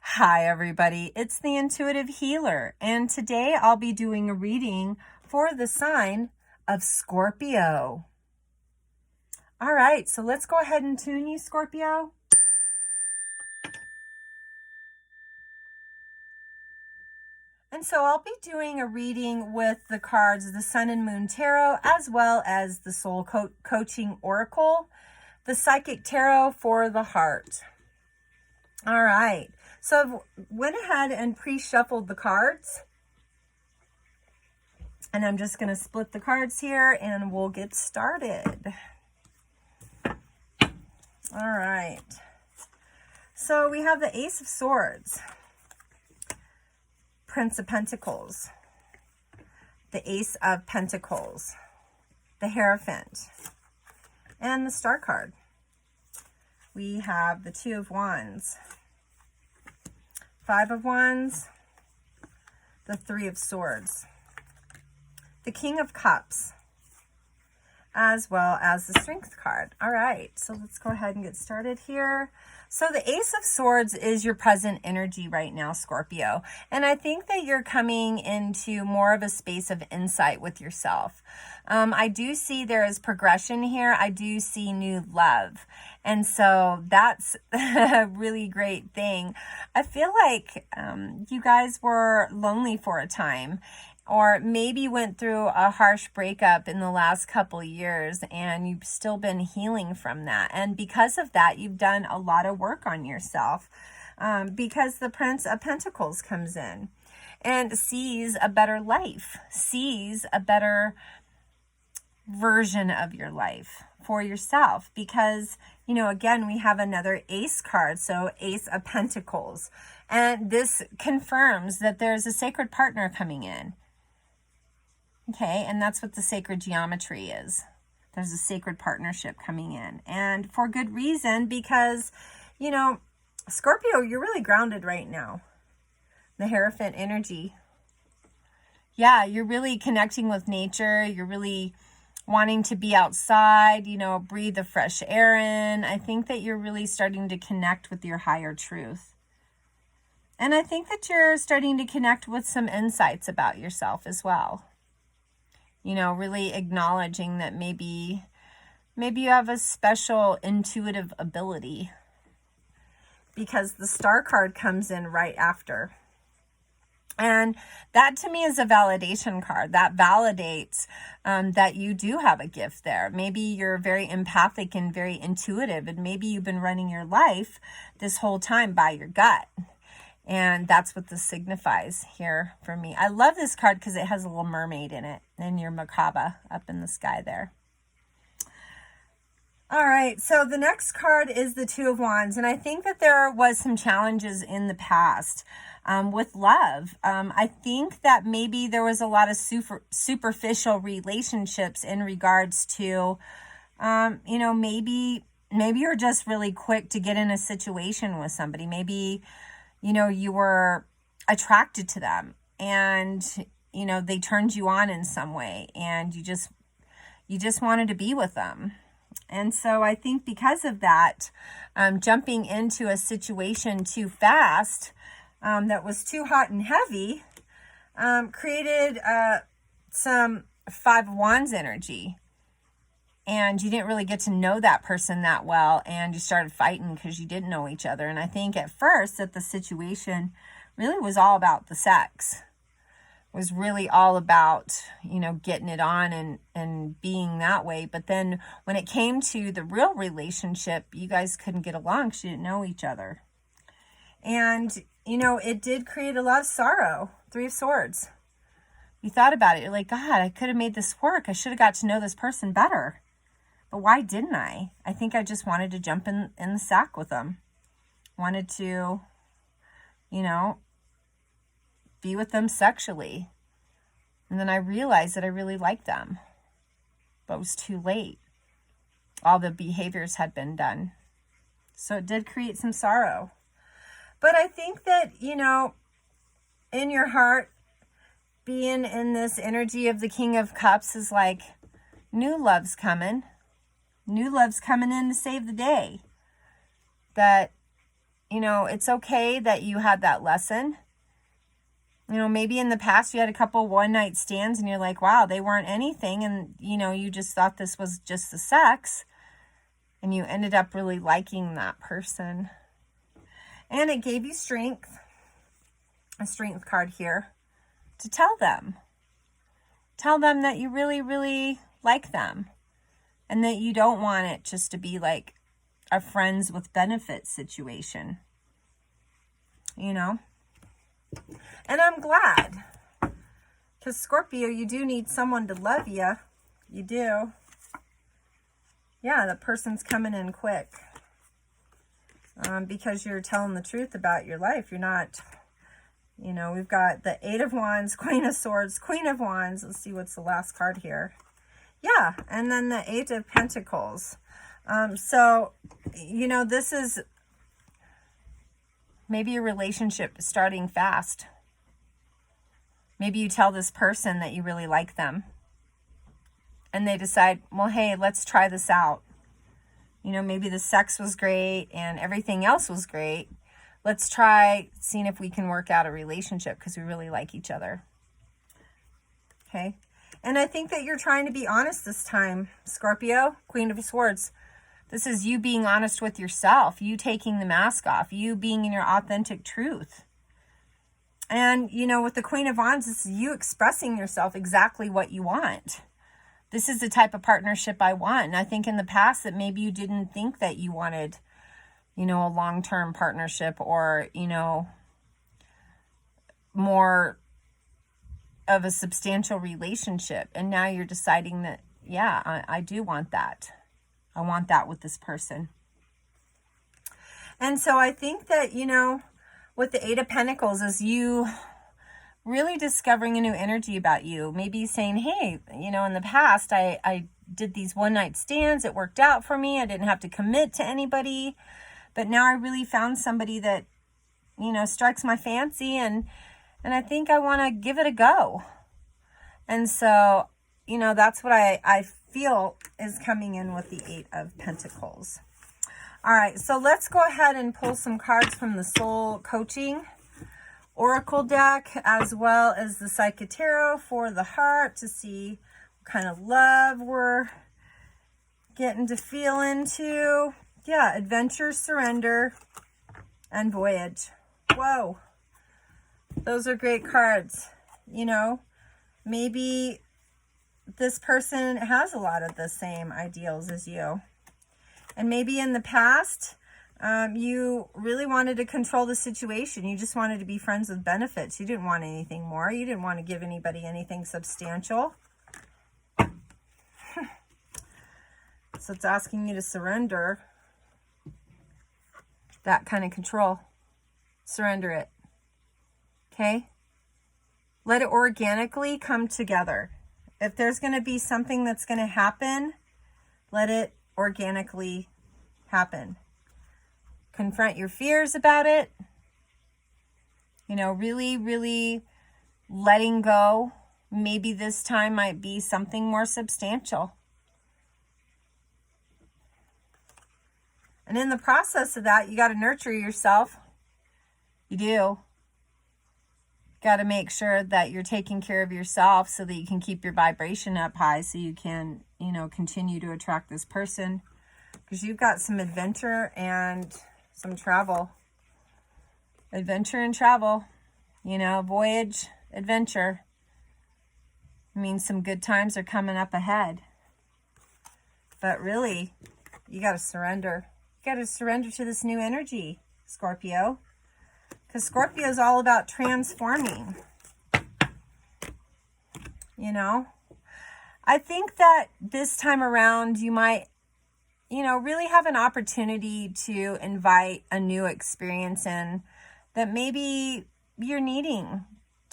Hi everybody, it's the Intuitive Healer, and today I'll be doing a reading for the sign of Scorpio. All right, so let's go ahead and tune you, Scorpio. And so I'll be doing a reading with the cards, the Sun and Moon Tarot, as well as the Soul Coaching Oracle, the Psychic Tarot for the Heart. All right, so I went ahead and pre-shuffled the cards. And I'm just going to split the cards here and we'll get started. All right. So we have the Ace of Swords, Prince of Pentacles, the Ace of Pentacles, the Hierophant, and the Star card. We have the Two of Wands, Five of Wands, the Three of Swords, the King of Cups, as well as the Strength card. All right, so let's go ahead and get started here. So the Ace of Swords is your present energy right now, Scorpio. And I think that you're coming into more of a space of insight with yourself. I do see there is progression here. I do see new love. And so that's a really great thing. I feel like you guys were lonely for a time, or maybe went through a harsh breakup in the last couple years and you've still been healing from that. And because of that, you've done a lot of work on yourself because the Prince of Pentacles comes in and sees a better life, sees a better version of your life for yourself. Because, you know, again, we have another Ace card, so Ace of Pentacles. And this confirms that there's a sacred partner coming in. Okay, and that's what the sacred geometry is. There's a sacred partnership coming in. And for good reason, because, you know, Scorpio, you're really grounded right now. The Hierophant energy. Yeah, you're really connecting with nature. You're really wanting to be outside, you know, breathe the fresh air in. I think that you're really starting to connect with your higher truth. And I think that you're starting to connect with some insights about yourself as well. You know, really acknowledging that maybe you have a special intuitive ability, because the Star card comes in right after. And that to me is a validation card. That validates that you do have a gift there. Maybe you're very empathic and very intuitive, and maybe you've been running your life this whole time by your gut. And that's what this signifies here for me. I love this card because it has a little mermaid in it and your Merkaba up in the sky there. All right, so the next card is the Two of Wands. And I think that there was some challenges in the past with love. I think that maybe there was a lot of superficial relationships in regards to, you know, maybe you're just really quick to get in a situation with somebody. Maybe, you know, you were attracted to them and, you know, they turned you on in some way and you just wanted to be with them. And so I think because of that, jumping into a situation too fast, that was too hot and heavy, created some Five of Wands energy. And you didn't really get to know that person that well, and you started fighting because you didn't know each other. And I think at first that the situation really was all about the sex. It was really all about, you know, getting it on and being that way. But then when it came to the real relationship, you guys couldn't get along because you didn't know each other. And, you know, it did create a lot of sorrow. Three of Swords. You thought about it. You're like, God, I could have made this work. I should have got to know this person better. But why didn't I? I think I just wanted to jump in the sack with them. Wanted to, you know, be with them sexually. And then I realized that I really liked them. But it was too late. All the behaviors had been done. So it did create some sorrow. But I think that, you know, in your heart, being in this energy of the King of Cups is like, new love's coming. New love's coming in to save the day. That, you know, it's okay that you had that lesson. You know, maybe in the past you had a couple one-night stands and you're like, wow, they weren't anything. And, you know, you just thought this was just the sex. And you ended up really liking that person. And it gave you strength. A strength card here. To tell them. Tell them that you really, really like them. And that you don't want it just to be like a friends with benefits situation. You know? And I'm glad. Because Scorpio, you do need someone to love you. You do. Yeah, the person's coming in quick. Because you're telling the truth about your life. You're not, you know, we've got the 8 of Wands, Queen of Swords, Queen of Wands. Let's see what's the last card here. Yeah, and then the 8 of Pentacles. So, you know, this is maybe a relationship starting fast. Maybe you tell this person that you really like them. And they decide, well, hey, let's try this out. You know, maybe the sex was great and everything else was great. Let's try seeing if we can work out a relationship because we really like each other. Okay. And I think that you're trying to be honest this time, Scorpio, Queen of Swords. This is you being honest with yourself, you taking the mask off, you being in your authentic truth. And, you know, with the Queen of Wands, this is you expressing yourself exactly what you want. This is the type of partnership I want. And I think in the past that maybe you didn't think that you wanted, you know, a long-term partnership or, you know, more of a substantial relationship. And now you're deciding that, yeah, I do want that. I want that with this person. And so I think that, you know, with the 8 of Pentacles is you really discovering a new energy about you. Maybe saying, hey, you know, in the past, I did these one-night stands. It worked out for me. I didn't have to commit to anybody. But now I really found somebody that, you know, strikes my fancy. And I think I want to give it a go. And so, you know, that's what I feel is coming in with the 8 of Pentacles. All right, so let's go ahead and pull some cards from the Soul Coaching Oracle deck, as well as the Psychic Tarot for the heart to see what kind of love we're getting to feel into. Yeah, adventure, surrender, and voyage. Whoa. Those are great cards. You know, maybe this person has a lot of the same ideals as you. And maybe in the past, you really wanted to control the situation. You just wanted to be friends with benefits. You didn't want anything more. You didn't want to give anybody anything substantial. So it's asking you to surrender that kind of control. Surrender it. Okay? Let it organically come together. If there's going to be something that's going to happen, let it organically happen. Confront your fears about it. You know, really, really letting go. Maybe this time might be something more substantial. And in the process of that, you got to nurture yourself. You do. Got to make sure that you're taking care of yourself so that you can keep your vibration up high so you can, you know, continue to attract this person. Because you've got some adventure and some travel. Adventure and travel. You know, voyage, adventure. I mean, some good times are coming up ahead. But really, you got to surrender. You got to surrender to this new energy, Scorpio. Because Scorpio is all about transforming. You know? I think that this time around you might, you know, really have an opportunity to invite a new experience in that maybe you're needing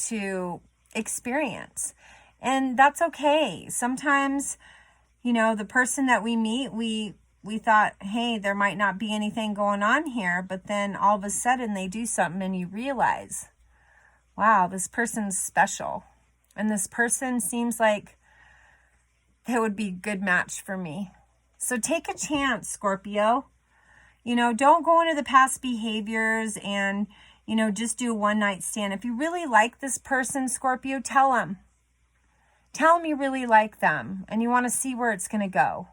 to experience. And that's okay. Sometimes, you know, the person that we meet, we thought, hey, there might not be anything going on here, but then all of a sudden they do something and you realize, wow, this person's special. And this person seems like they would be a good match for me. So take a chance, Scorpio. You know, don't go into the past behaviors and, you know, just do a one-night stand. If you really like this person, Scorpio, tell them. Tell them you really like them and you want to see where it's going to go.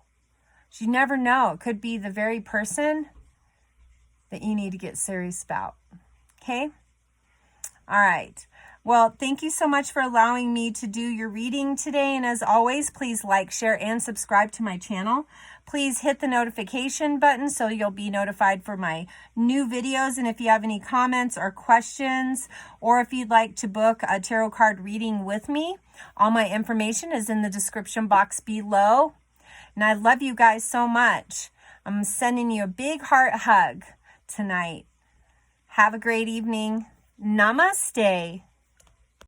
You never know. It could be the very person that you need to get serious about. Okay? All right. Well, thank you so much for allowing me to do your reading today. And as always, please like, share, and subscribe to my channel. Please hit the notification button so you'll be notified for my new videos. And if you have any comments or questions, or if you'd like to book a tarot card reading with me, all my information is in the description box below. And I love you guys so much. I'm sending you a big heart hug tonight. Have a great evening. Namaste.